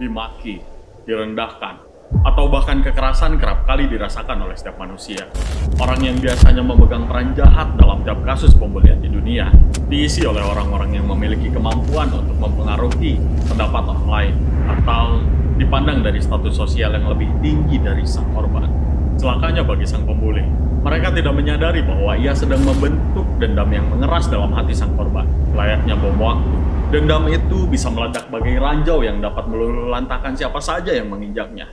dimaki, direndahkan, atau bahkan kekerasan kerap kali dirasakan oleh setiap manusia. Orang yang biasanya memegang peran jahat dalam tiap kasus pembulian di dunia diisi oleh orang-orang yang memiliki kemampuan untuk mempengaruhi pendapat orang lain atau dipandang dari status sosial yang lebih tinggi dari sang korban. Celakanya bagi sang pembuli, mereka tidak menyadari bahwa ia sedang membentuk dendam yang mengeras dalam hati sang korban. Layaknya bom waktu, dendam itu bisa meledak bagai ranjau yang dapat meluluhlantahkan siapa saja yang menginjaknya.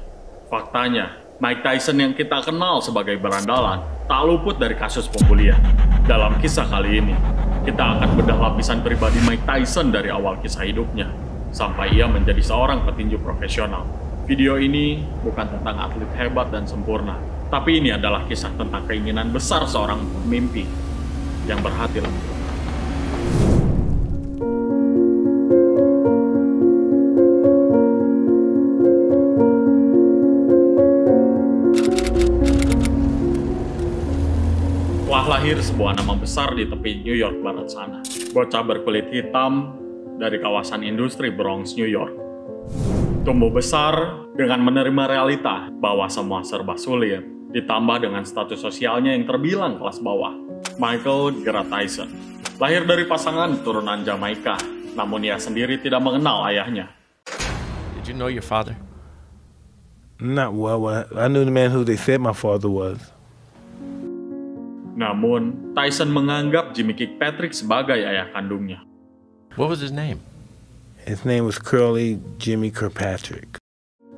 Faktanya, Mike Tyson yang kita kenal sebagai berandalan tak luput dari kasus pembulian. Dalam kisah kali ini, kita akan bedah lapisan pribadi Mike Tyson dari awal kisah hidupnya sampai ia menjadi seorang petinju profesional. Video ini bukan tentang atlet hebat dan sempurna, tapi ini adalah kisah tentang keinginan besar seorang pemimpi yang berhati lembut. Telah lahir sebuah nama besar di tepi New York barat sana. Bocah berkulit hitam dari kawasan industri Bronx, New York. Tumbuh besar dengan menerima realita bahwa semua serba sulit, ditambah dengan status sosialnya yang terbilang kelas bawah. Michael Gerard Tyson lahir dari pasangan turunan Jamaika, namun ia sendiri tidak mengenal ayahnya. Did you know your father? Not well. I knew the man who they said my father was. Namun, Tyson menganggap Jimmy Kirkpatrick sebagai ayah kandungnya. What was his name? His name was Curly Jimmy Kirkpatrick.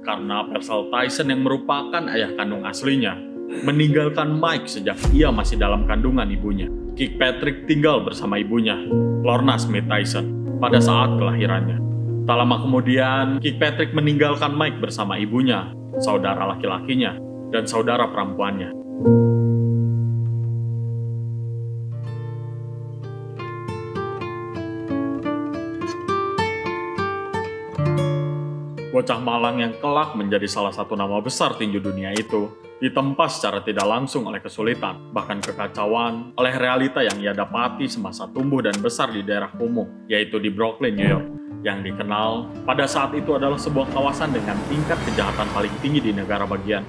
Karena Pearsall Tyson yang merupakan ayah kandung aslinya, meninggalkan Mike sejak ia masih dalam kandungan ibunya. Kirkpatrick tinggal bersama ibunya, Lorna Smith Tyson, pada saat kelahirannya. Tak lama kemudian, Kirkpatrick meninggalkan Mike bersama ibunya, saudara laki-lakinya, dan saudara perempuannya. Bocah malang yang kelak menjadi salah satu nama besar tinju dunia itu ditempa secara tidak langsung oleh kesulitan, bahkan kekacauan, oleh realita yang ia dapati semasa tumbuh dan besar di daerah kumuh, yaitu di Brooklyn, New York, yang dikenal pada saat itu adalah sebuah kawasan dengan tingkat kejahatan paling tinggi di negara bagian.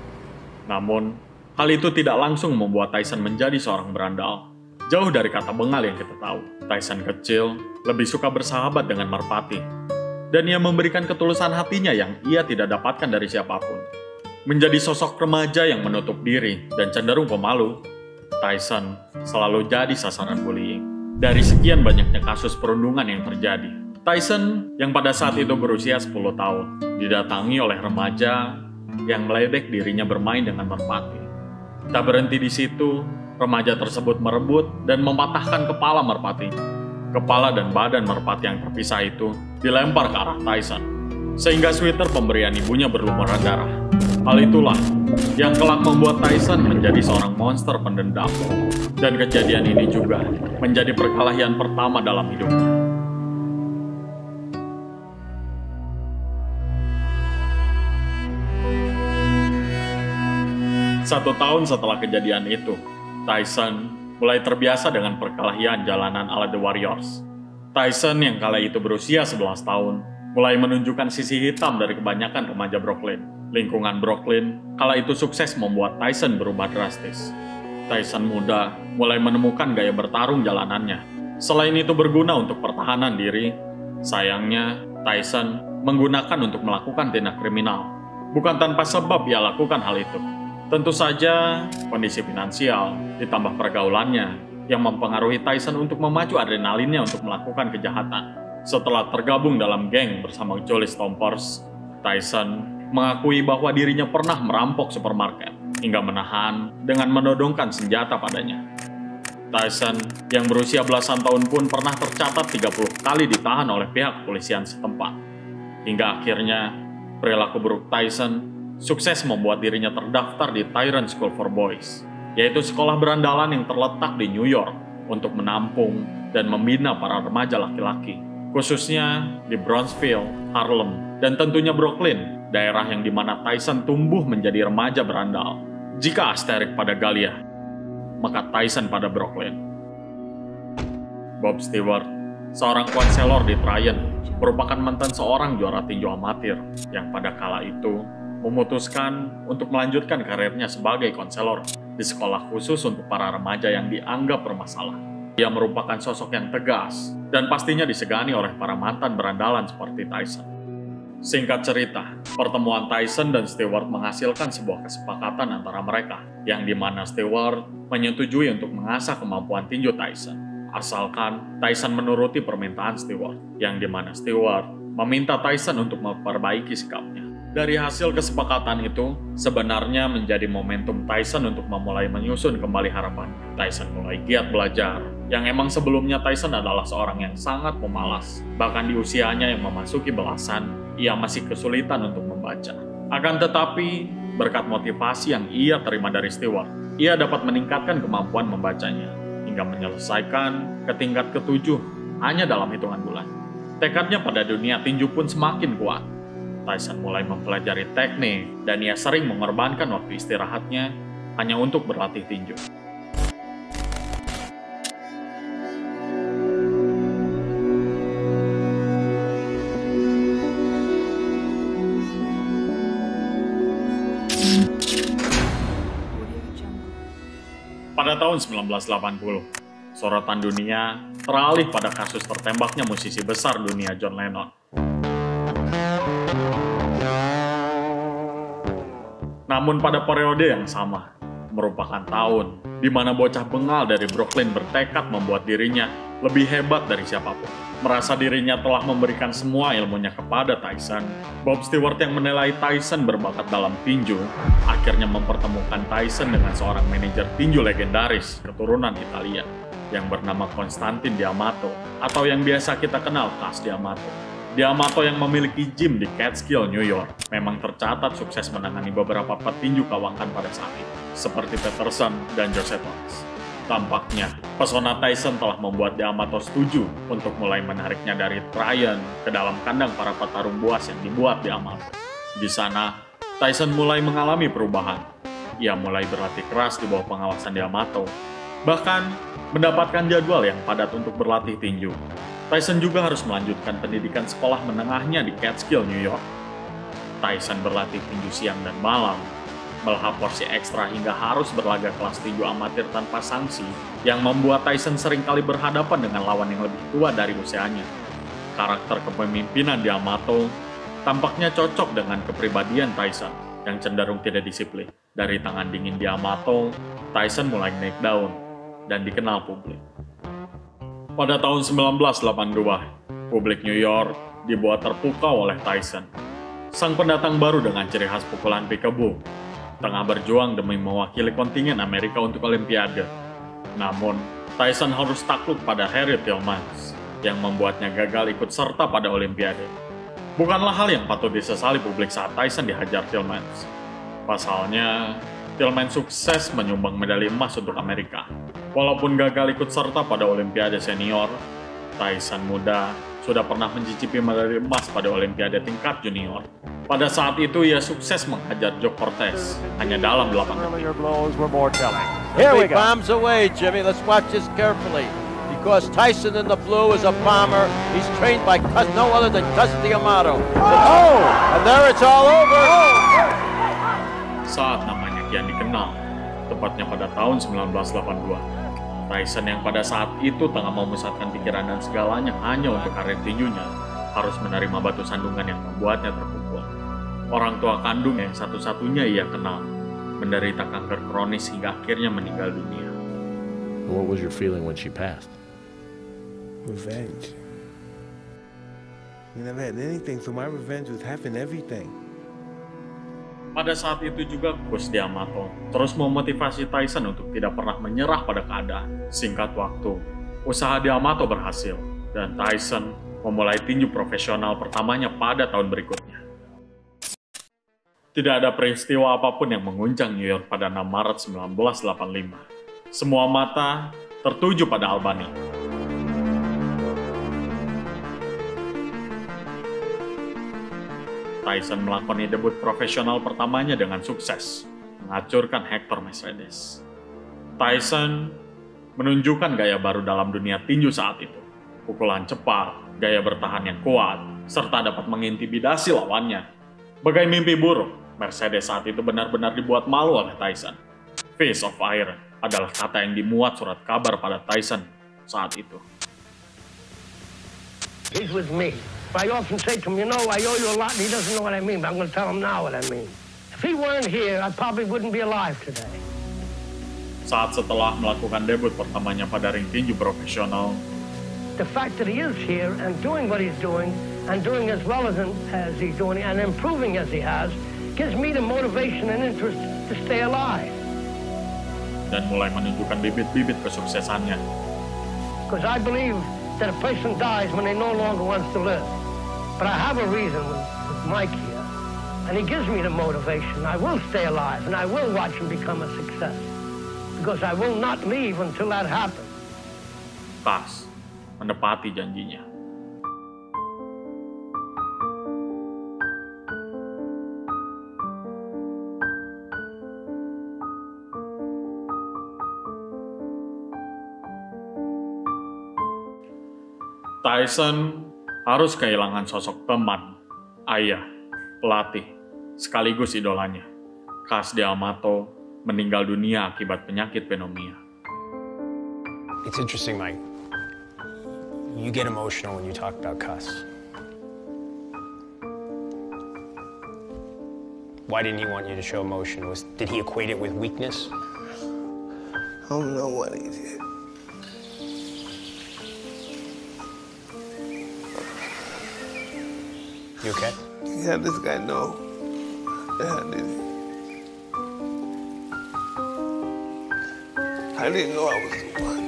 Namun, hal itu tidak langsung membuat Tyson menjadi seorang berandal. Jauh dari kata bengal yang kita tahu, Tyson kecil lebih suka bersahabat dengan merpati. Dan ia memberikan ketulusan hatinya yang ia tidak dapatkan dari siapapun. Menjadi sosok remaja yang menutup diri dan cenderung pemalu, Tyson selalu jadi sasaran bullying. Dari sekian banyaknya kasus perundungan yang terjadi, Tyson yang pada saat itu berusia 10 tahun, didatangi oleh remaja yang meledek dirinya bermain dengan merpati. Tak berhenti di situ, remaja tersebut merebut dan mematahkan kepala merpati. Kepala dan badan merpati yang terpisah itu dilempar ke arah Tyson, sehingga sweater pemberian ibunya berlumuran darah. Hal itulah yang kelak membuat Tyson menjadi seorang monster pendendam. Dan kejadian ini juga menjadi perkelahian pertama dalam hidupnya. Satu tahun setelah kejadian itu, Tyson mulai terbiasa dengan perkelahian jalanan ala The Warriors. Tyson yang kala itu berusia 11 tahun, mulai menunjukkan sisi hitam dari kebanyakan remaja Brooklyn. Lingkungan Brooklyn kala itu sukses membuat Tyson berubah drastis. Tyson muda mulai menemukan gaya bertarung jalanannya. Selain itu berguna untuk pertahanan diri, sayangnya Tyson menggunakan untuk melakukan tindak kriminal. Bukan tanpa sebab ia lakukan hal itu. Tentu saja, kondisi finansial ditambah pergaulannya yang mempengaruhi Tyson untuk memacu adrenalinnya untuk melakukan kejahatan. Setelah tergabung dalam geng bersama Jolly Stompers, Tyson mengakui bahwa dirinya pernah merampok supermarket hingga menahan dengan menodongkan senjata padanya. Tyson yang berusia belasan tahun pun pernah tercatat 30 kali ditahan oleh pihak kepolisian setempat. Hingga akhirnya, perilaku buruk Tyson sukses membuat dirinya terdaftar di Tyrant School for Boys, yaitu sekolah berandalan yang terletak di New York untuk menampung dan membina para remaja laki-laki, khususnya di Bronxville, Harlem, dan tentunya Brooklyn, daerah yang dimana Tyson tumbuh menjadi remaja berandal. Jika Asterix pada Galia, maka Tyson pada Brooklyn. Bob Stewart, seorang konselor di Tryon, merupakan mantan seorang juara tinju amatir yang pada kala itu memutuskan untuk melanjutkan karirnya sebagai konselor di sekolah khusus untuk para remaja yang dianggap bermasalah. Ia merupakan sosok yang tegas dan pastinya disegani oleh para mantan berandalan seperti Tyson. Singkat cerita, pertemuan Tyson dan Stewart menghasilkan sebuah kesepakatan antara mereka, yang dimana Stewart menyetujui untuk mengasah kemampuan tinju Tyson, asalkan Tyson menuruti permintaan Stewart, yang dimana Stewart meminta Tyson untuk memperbaiki sikapnya. Dari hasil kesepakatan itu, sebenarnya menjadi momentum Tyson untuk memulai menyusun kembali harapan. Tyson mulai giat belajar, yang emang sebelumnya Tyson adalah seorang yang sangat pemalas. Bahkan di usianya yang memasuki belasan, ia masih kesulitan untuk membaca. Akan tetapi, berkat motivasi yang ia terima dari Stewart, ia dapat meningkatkan kemampuan membacanya, hingga menyelesaikan ke tingkat ke-7 hanya dalam hitungan bulan. Tekadnya pada dunia tinju pun semakin kuat. Tyson mulai mempelajari teknik, dan ia sering mengorbankan waktu istirahatnya hanya untuk berlatih tinju. Pada tahun 1980, sorotan dunia teralih pada kasus tertembaknya musisi besar dunia John Lennon. Namun pada periode yang sama, merupakan tahun di mana bocah bengal dari Brooklyn bertekad membuat dirinya lebih hebat dari siapapun. Merasa dirinya telah memberikan semua ilmunya kepada Tyson, Bob Stewart yang menilai Tyson berbakat dalam tinju, akhirnya mempertemukan Tyson dengan seorang manajer tinju legendaris keturunan Italia yang bernama Constantine D'Amato, atau yang biasa kita kenal Cus D'Amato. D'Amato yang memiliki gym di Catskill, New York, memang tercatat sukses menangani beberapa petinju kawakan pada saat itu, seperti Peterson dan Josephus. Tampaknya, pesona Tyson telah membuat D'Amato setuju untuk mulai menariknya dari Tryon ke dalam kandang para petarung buas yang dibuat D'Amato. Di sana, Tyson mulai mengalami perubahan. Ia mulai berlatih keras di bawah pengawasan D'Amato, bahkan mendapatkan jadwal yang padat untuk berlatih tinju. Tyson juga harus melanjutkan pendidikan sekolah menengahnya di Catskill, New York. Tyson berlatih tinju siang dan malam, melahap porsi ekstra hingga harus berlaga kelas tinju amatir tanpa sanksi, yang membuat Tyson seringkali berhadapan dengan lawan yang lebih tua dari usianya. Karakter kepemimpinan D'Amato tampaknya cocok dengan kepribadian Tyson yang cenderung tidak disiplin. Dari tangan dingin D'Amato, Tyson mulai naik daun dan dikenal publik. Pada tahun 1982, publik New York dibuat terpukau oleh Tyson, sang pendatang baru dengan ciri khas pukulan peekaboo, tengah berjuang demi mewakili kontingen Amerika untuk Olimpiade. Namun, Tyson harus takluk pada Harry Tillmans, yang membuatnya gagal ikut serta pada Olimpiade. Bukanlah hal yang patut disesali publik saat Tyson dihajar Tillmans. Pasalnya, Tillmans sukses menyumbang medali emas untuk Amerika. Walaupun gagal ikut serta pada Olimpiade senior, Tyson muda sudah pernah mencicipi medali emas pada Olimpiade tingkat junior. Pada saat itu ia sukses menghajar Joe Cortez hanya dalam 8 detik. Here we go. Bombs away, Jimmy. Let's watch this carefully. Because Tyson in the blue is a bomber. He's trained by no other than Cus D'Amato. Oh! And there it's all over. Saat namanya kian dikenal, tepatnya pada tahun 1982, Tyson yang pada saat itu tengah memusatkan pikiran dan segalanya hanya untuk karir tinjunya, harus menerima batu sandungan yang membuatnya terpukul. Orang tua kandung yang satu-satunya ia kenal menderita kanker kronis hingga akhirnya meninggal dunia. What was your feeling when she passed? Revenge. We never had anything, so my revenge was having everything. Pada saat itu juga Cus D'Amato terus memotivasi Tyson untuk tidak pernah menyerah pada keadaan. Singkat waktu, usaha D'Amato berhasil dan Tyson memulai tinju profesional pertamanya pada tahun berikutnya. Tidak ada peristiwa apapun yang mengguncang New York pada 6 Maret 1985. Semua mata tertuju pada Albany. Tyson melakoni debut profesional pertamanya dengan sukses, menghancurkan Hector Mercedes. Tyson menunjukkan gaya baru dalam dunia tinju saat itu. Pukulan cepat, gaya bertahan yang kuat, serta dapat mengintimidasi lawannya. Bagai mimpi buruk, Mercedes saat itu benar-benar dibuat malu oleh Tyson. Fist of Iron adalah kata yang dimuat surat kabar pada Tyson saat itu. He's with me. I often say to him, you know, I owe you a lot, and he doesn't know what I mean, but I'm going to tell him now what I mean. If he weren't here, I probably wouldn't be alive today. Saat setelah melakukan debut pertamanya pada ring tinju profesional, the fact that he is here and doing what he's doing, and doing as well as he's doing, and improving as he has, gives me the motivation and interest to stay alive. Dan mulai menunjukkan bibit-bibit kesuksesannya. Because I believe that a person dies when they no longer wants to live. But I have a reason with Mike here, and he gives me the motivation. I will stay alive, and I will watch him become a success. Because I will not leave until that happens. Taz menepati janjinya. Tyson harus kehilangan sosok teman, ayah, pelatih, sekaligus idolanya. Cus D'Amato meninggal dunia akibat penyakit pneumonia. It's interesting, Mike. You get emotional when you talk about Cus. Why didn't he want you to show emotion? Did he equate it with weakness? I don't know what he did. You okay? Yeah, this guy know that I did it. I didn't know I was the one.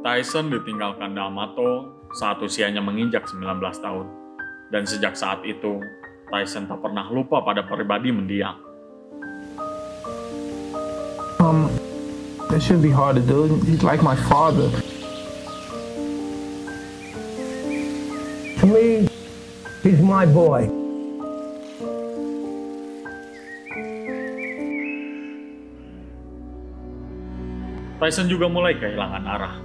Tyson ditinggalkan D'Amato saat usianya menginjak 19 tahun. Dan sejak saat itu, Tyson tak pernah lupa pada pribadi mendiang. That shouldn't be hard to do. He's like my father. To me, he's my boy. Tyson juga mulai kehilangan arah.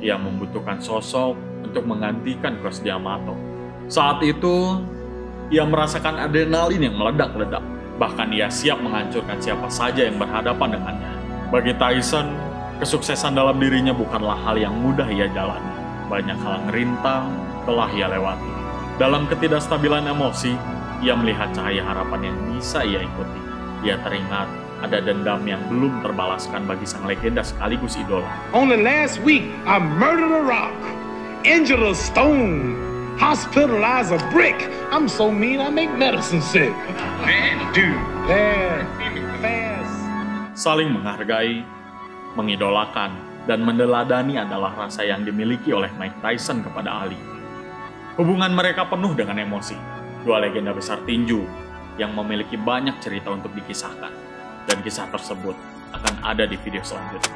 Ia membutuhkan sosok untuk menggantikan Cus D'Amato. Saat itu, ia merasakan adrenalin yang meledak-ledak. Bahkan ia siap menghancurkan siapa saja yang berhadapan dengannya. Bagi Tyson, kesuksesan dalam dirinya bukanlah hal yang mudah ia jalani. Banyak hal rintang telah ia lewati. Dalam ketidakstabilan emosi, ia melihat cahaya harapan yang bisa ia ikuti. Ia teringat ada dendam yang belum terbalaskan bagi sang legenda sekaligus idola. Only last week, I murdered a rock, injured a stone, hospitalized a brick. I'm so mean, I make medicine sick. Man, dude, fast. Saling menghargai, mengidolakan, dan mendeladani adalah rasa yang dimiliki oleh Mike Tyson kepada Ali. Hubungan mereka penuh dengan emosi. Dua legenda besar tinju yang memiliki banyak cerita untuk dikisahkan. Dan kisah tersebut akan ada di video selanjutnya.